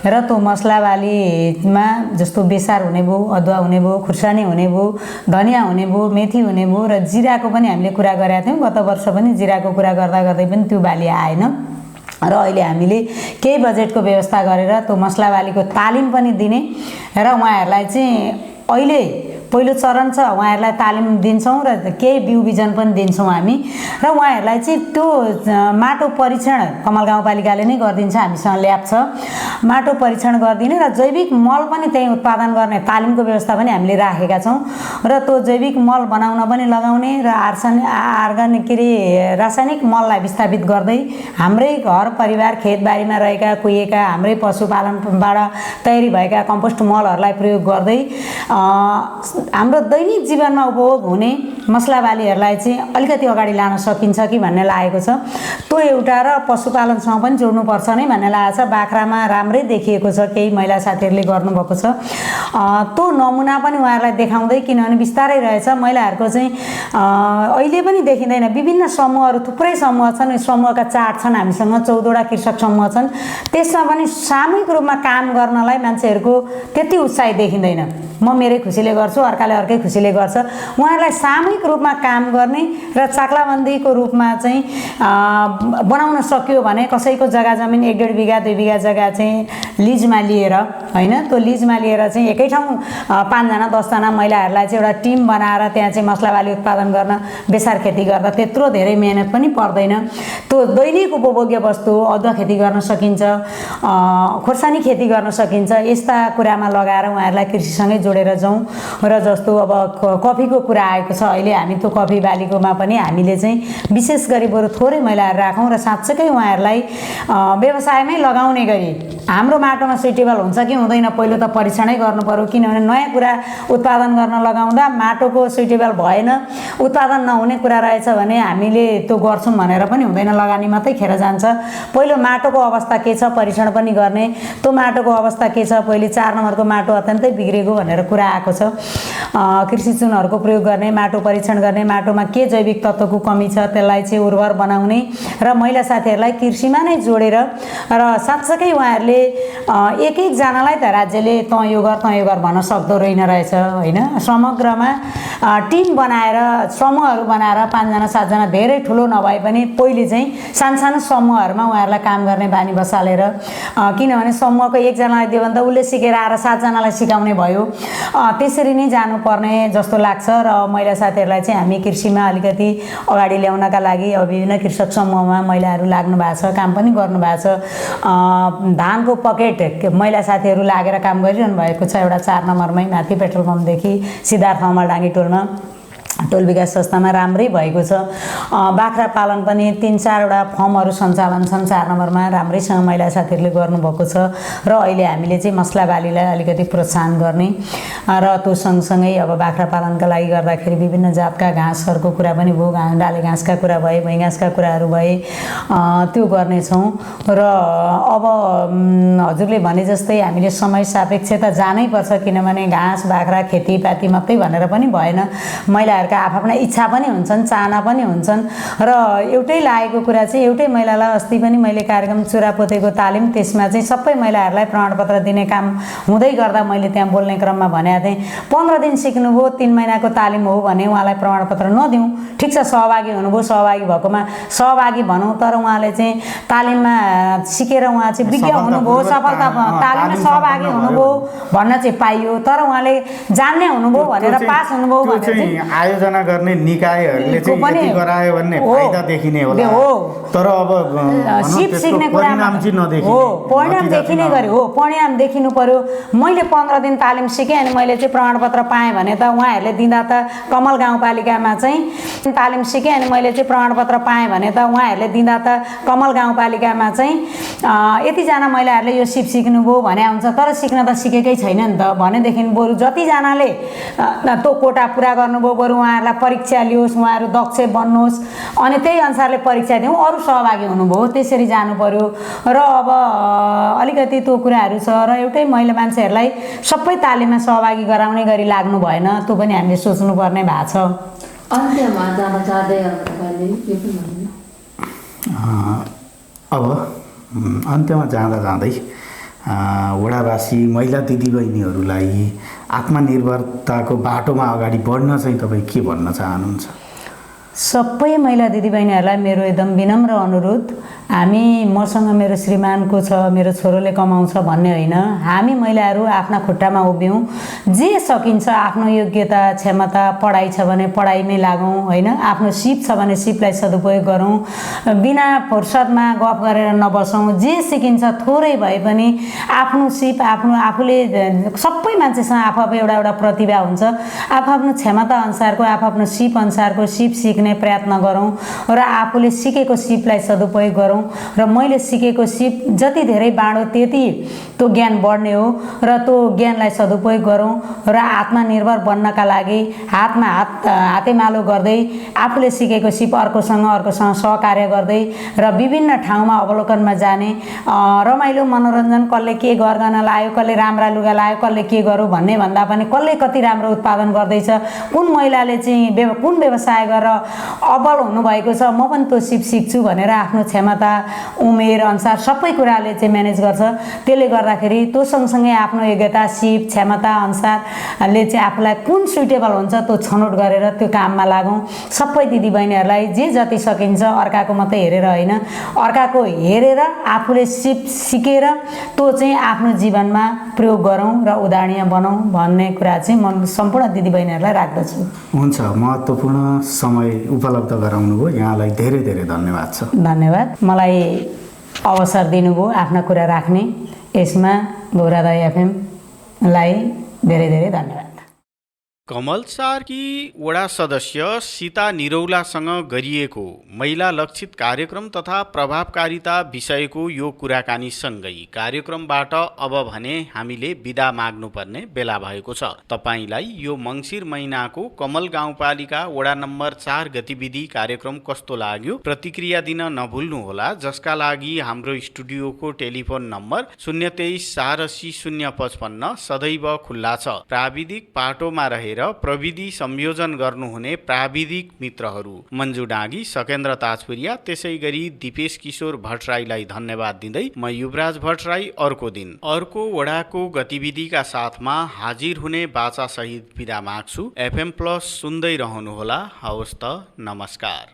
र त्यो मसला बालीमा जस्तो बेसार हुने भयो, अदुवा हुने भयो, खुर्सानी हुने भयो, धनियाँ हुने भयो, मेथी हुने भयो र जिराको पनि हामीले कुरा गरेका थियौँ। गत वर्ष पनि जिराको कुरा गर्दा गर्दै पनि त्यो बाली आएन र अहिले हामीले केही बजेटको व्यवस्था गरेर त्यो मसला बालीको तालिम पनि दिने र उहाँहरूलाई चाहिँ अहिले पहिलो चरण छ, उहाँहरूलाई तालिम दिन्छौँ र केही बिउ बिजन पनि दिन्छौँ हामी र उहाँहरूलाई चाहिँ त्यो माटो परीक्षण कमल गाउँपालिकाले नै गरिदिन्छ, हामीसँग ल्याब छ, माटो परीक्षण गरिदिने र जैविक मल पनि त्यही उत्पादन गर्ने तालिमको व्यवस्था पनि हामीले राखेका छौँ र त्यो जैविक मल बनाउन पनि लगाउने र रासायनिक मललाई विस्थापित गर्दै हाम्रै घर परिवार खेतबारीमा रहेका कुहिएका हाम्रै पशुपालनबाट तयारी भएका कम्पोस्ट मलहरूलाई प्रयोग गर्दै हाम्रो दैनिक जीवनमा उपभोग हुने मसला बालीहरूलाई चाहिँ अलिकति अगाडि लान सकिन्छ कि भन्ने लागेको छ। त्यो एउटा र पशुपालनसँग पनि जोड्नुपर्छ नै भन्ने लागेको छ। बाख्रामा राम्रै देखिएको छ, केही महिला साथीहरूले गर्नुभएको छ। त्यो नमुना पनि उहाँहरूलाई देखाउँदै, किनभने बिस्तारै रहेछ महिलाहरूको चाहिँ अहिले पनि देखिँदैन। विभिन्न समूहहरू, थुप्रै समूह छन्, समूहका चार्ट छन् हामीसँग, 14वटा कृषक समूह छन्। त्यसमा पनि सामूहिक रूपमा काम गर्नलाई मान्छेहरूको त्यति उत्साह देखिँदैन। म मेरै खुसीले गर्छु, अर्काले अर्कै खुसीले गर्छ। उहाँहरूलाई सामूहिक रूपमा काम गर्ने र चाक्लाबन्दीको रूपमा चाहिँ बनाउन सक्यो भने कसैको जग्गा जमिन 1.5 बिघा 2 बिघा जग्गा चाहिँ लिजमा लिएर, होइन, त्यो लिजमा लिएर चाहिँ एकै ठाउँ 5 जना 10 जना महिलाहरूलाई चाहिँ एउटा टिम बनाएर त्यहाँ चाहिँ मसला बाली उत्पादन गर्न, बेसार खेती गर्दा त्यत्रो धेरै मेहनत पनि पर्दैन। त्यो दैनिक उपभोग्य वस्तु, अदुवा खेती गर्न सकिन्छ, खोर्सानी खेती गर्न सकिन्छ। यस्ता कुरामा लगाएर उहाँहरूलाई कृषिसँगै जोडेर जाउँ। र जस्तो अब कफीको कुरा आएको छ अहिले, हामी त्यो कफी बालीकोमा पनि हामीले चाहिँ विशेष गरी बरु थोरै महिलाहरू राखौँ र साँच्चै उहाँहरूलाई व्यवसायमै लगाउने गरी हाम्रो माटोमा सुइटेबल हुन्छ कि हुँदैन पहिलो त परीक्षणै गर्नु पर्यो। किनभने नयाँ कुरा उत्पादन गर्न लगाउँदा माटोको सुइटेबल भएन, उत्पादन नहुने कुरा रहेछ भने हामीले त्यो गर्छौँ भनेर पनि हुँदैन, लगानी मात्रै खेर जान्छ। पहिलो माटोको अवस्था के छ परीक्षण पनि गर्ने, त्यो माटोको अवस्था के छ, पहिले 4 नम्बरको माटो अत्यन्तै बिग्रेको भनेर कुरा आएको छ। कृषि चुनहरूको प्रयोग गर्ने, माटो परीक्षण गर्ने, माटोमा के जैविक तत्त्वको कमी छ त्यसलाई चाहिँ उर्वर बनाउने र महिला साथीहरूलाई कृषिमा नै जोडेर, र साँच्चै उहाँहरूले एक एकजनालाई त राज्यले तँ यो गर भन्न सक्दो रहेछ, होइन। समग्रमा टिम बनाएर, समूहहरू बनाएर 5 जना 7 जना धेरै ठुलो नभए पनि पहिले चाहिँ सानो समूहहरूमा उहाँहरूलाई काम गर्ने बानी बसालेर, किनभने समूहको एकजनालाई दियो भने त उसले सिकेर आएर 7 जनालाई सिकाउने भयो। त्यसरी नै जानुपर्ने जस्तो लाग्छ। र महिला साथीहरूलाई चाहिँ हामी कृषिमा अलिकति अगाडि ल्याउनका लागि अब विभिन्न कृषक समूहमा महिलाहरू लाग्नु भएको छ, काम पनि गर्नु भएको छ। धानको पकेट महिला साथीहरू लागेर काम गरिरहनु भएको छ एउटा 4 नम्बरमै माथि पेट्रोल पम्पदेखि सिद्धार्थ अमरडाँगी टोलमा, टोल विकास संस्थामा राम्रै भएको छ। बाख्रा पालन पनि 3-4 वटा फर्महरू सञ्चालन छन् 4 नम्बरमा, राम्रैसँग महिला साथीहरूले गर्नुभएको छ। र अहिले हामीले चाहिँ मसला बालीलाई अलिकति प्रोत्साहन गर्ने र त्यो सँगसँगै अब बाख्रा पालनका लागि गर्दाखेरि विभिन्न जातका घाँसहरूको कुरा पनि भयो, डाले घाँसका कुरा भए, भुइँ घाँसका कुराहरू भए, त्यो गर्नेछौँ। र अब हजुरले भने जस्तै हामीले समय सापेक्षता जानै पर्छ, किनभने घाँस बाख्रा खेतीपाती मात्रै भनेर पनि भएन। महिलाहरूका आफ्ना इच्छा पनि हुन्छन्, चाहना पनि हुन्छन्। र एउटै लागेको कुरा चाहिँ एउटै महिलालाई अस्ति पनि मैले कार्यक्रम चुरापोतेको तालिम, त्यसमा चाहिँ सबै महिलाहरूलाई प्रमाणपत्र दिने काम हुँदै गर्दा मैले त्यहाँ बोल्ने क्रममा भनेको थिएँ 15 दिन सिक्नुभयो 3 महिनाको तालिम हो भने उहाँलाई प्रमाणपत्र नदिउँ। ठिक छ, सहभागी हुनुभयो, सहभागी भएकोमा सहभागी भनौँ, तर उहाँले चाहिँ तालिममा सिकेर उहाँ चाहिँ विज्ञ हुनुभयो, सफलता तालिममा सहभागी हुनुभयो भन्न चाहिँ पाइयो। तर उहाँले जान्ने हुनुभयो भनेर पास हुनुभयो भनेर चाहिँ आयोजना गर्ने निकायहरूले चाहिँ यति गरायो भन्ने फाइदा देखिने होला, तर अब सिप सिक्ने कुरामा हो परिणाम देखिने गरी हो, परिणाम देखिनु पर्यो। मैले 15 दिन तालिम सिकेँ अनि मैले चाहिँ प्रमाणपत्र पाएँ भने त उहाँहरूले दिँदा त कमल गाउँपालिकामा चाहिँ तालिम सिकेँ अनि मैले चाहिँ प्रमाणपत्र पाएँ भने त उहाँहरूले दिँदा त कमल गाउँपालिकामा चाहिँ यतिजना महिलाहरूले यो सिप सिक्नुभयो भने हुन्छ, तर सिक्न त सिकेकै छैन नि त। भनेदेखि बरु जतिजनाले त्यो कोटा पुरा गर्नुभयो बरु उहाँहरूलाई परीक्षा लियोस्, उहाँहरू दक्ष बन्नुहोस् अनि त्यही अनुसारले परीक्षा दिउँ, अरू सहभागी हुनुभयो, त्यसरी जानु पर्यो। र अब अलिकति त्यो कुराहरू छ र एउटै महिला मान्छेहरूलाई सबै तालिममा सहभागी गराउने गरी लाग्नु भएन, त्यो पनि हामीले सोच्नुपर्ने भएको छ। अन्त्यमा जान चाहँदै अब अन्त्यमा जाँदै वडावासी महिला दिदीबहिनीहरूलाई आत्मनिर्भरताको बाटोमा अगाडि बढ्न चाहिँ तपाईँ के भन्न चाहनुहुन्छ? सबै महिला दिदीबहिनीहरूलाई मेरो एकदम विनम्र अनुरोध, हामी मसँग मेरो श्रीमानको छ, मेरो छोरोले कमाउँछ भन्ने होइन, हामी महिलाहरू आफ्ना खुट्टामा उभियौँ, जे सकिन्छ आफ्नो योग्यता क्षमता, पढाइ छ भने पढाइमै लागौँ, होइन, आफ्नो सिप छ भने सिपलाई सदुपयोग गरौँ, बिना फुर्सदमा गफ गरेर नबसौँ, जे सिकिन्छ थोरै भए पनि आफ्नो सिप आफूले सबै मान्छेसँग आफू एउटा प्रतिभा हुन्छ, आफ्नो क्षमता अनुसारको आफ्नो सिप अनुसारको सिप सिक्ने प्रयत्न गरौँ र आफूले सिकेको सिपलाई सदुपयोग गरौँ। र मैले सिकेको सिप जति धेरै बाँडो त्यति त्यो ज्ञान बढ्ने हो र त्यो ज्ञानलाई सदुपयोग गरौँ र आत्मनिर्भर बन्नका लागि हातेमालो गर्दै आफूले सिकेको सिप अर्कोसँग सहकार्य गर्दै र विभिन्न ठाउँमा अवलोकनमा जाने, रमाइलो मनोरञ्जन, कसले के गर्गन लायो, कसले राम्रा लुगा लायो, कसले के गरौँ भन्ने भन्दा पनि कसले कति राम्रो उत्पादन गर्दैछ, कुन महिलाले चाहिँ कुन व्यवसाय गरेर अब्बल हुनुभएको छ, म पनि त्यो सिप सिक्छु भनेर आफ्नो क्षमता उमेर अनुसार सबै कुराले चाहिँ म्यानेज गर्छ। त्यसले गर्दाखेरि त्यो सँगसँगै आफ्नो योग्यता सिप क्षमता अनुसारले चाहिँ आफूलाई कुन सुइटेबल हुन्छ त्यो छनौट गरेर त्यो काममा लागौँ। सबै दिदीबहिनीहरूलाई जे जति सकिन्छ अर्काको मात्रै हेरेर होइन, अर्काको हेरेर आफूले सिप सिकेर त्यो चाहिँ आफ्नो जीवनमा प्रयोग गरौँ र उदाहरणीय बनाऊँ भन्ने कुरा चाहिँ म सम्पूर्ण दिदीबहिनीहरूलाई राख्दछु। हुन्छ, महत्त्वपूर्ण समय उपलब्ध गराउनु भयो, यहाँलाई धेरै धेरै धन्यवाद छ। धन्यवाद, मलाई अवसर दिनुभयो आफ्ना कुरा राख्ने, यसमा गौरादय एफएमलाई धेरै धेरै धन्यवाद। कमल सार्की वडा सदस्य सीता निरौलासँग गरिएको महिला लक्षित कार्यक्रम तथा प्रभावकारिता विषयको यो कुराकानीसँगै कार्यक्रमबाट अब भने हामीले बिदा माग्नुपर्ने बेला भएको छ। तपाईलाई यो मङ्सिर महिनाको कमल गाउँपालिका वडा नम्बर 4 गतिविधि कार्यक्रम कस्तो लाग्यो प्रतिक्रिया दिन नभुल्नुहोला, जसका लागि हाम्रो स्टुडियोको टेलिफोन नम्बर 023 480 055 सदैव खुल्ला छ। प्राविधिक पाटोमा रहेर प्रविधि संयोजन गर्नुहुने प्राविधिक मित्रहरू मन्जु डाँगी, सकेन्द्र ताजपुरिया, त्यसै गरी दिपेश किशोर भट्टराईलाई धन्यवाद दिँदै म युवराज भट्टराई अर्को दिन अर्को वडाको गतिविधिका साथमा हाजिर हुने बाचा सहित बिदा माग्छु। FM+ सुन्दै रहनुहोला। हवस् त, नमस्कार।